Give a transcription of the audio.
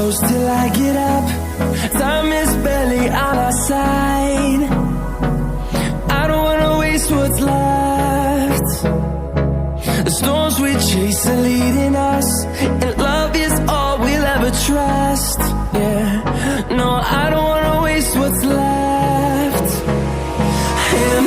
close till I get up. Time is barely on our side. I don't wanna waste what's left. The storms we chase are leading us, and love is all we'll ever trust. Yeah, no, I don't wanna waste what's left. And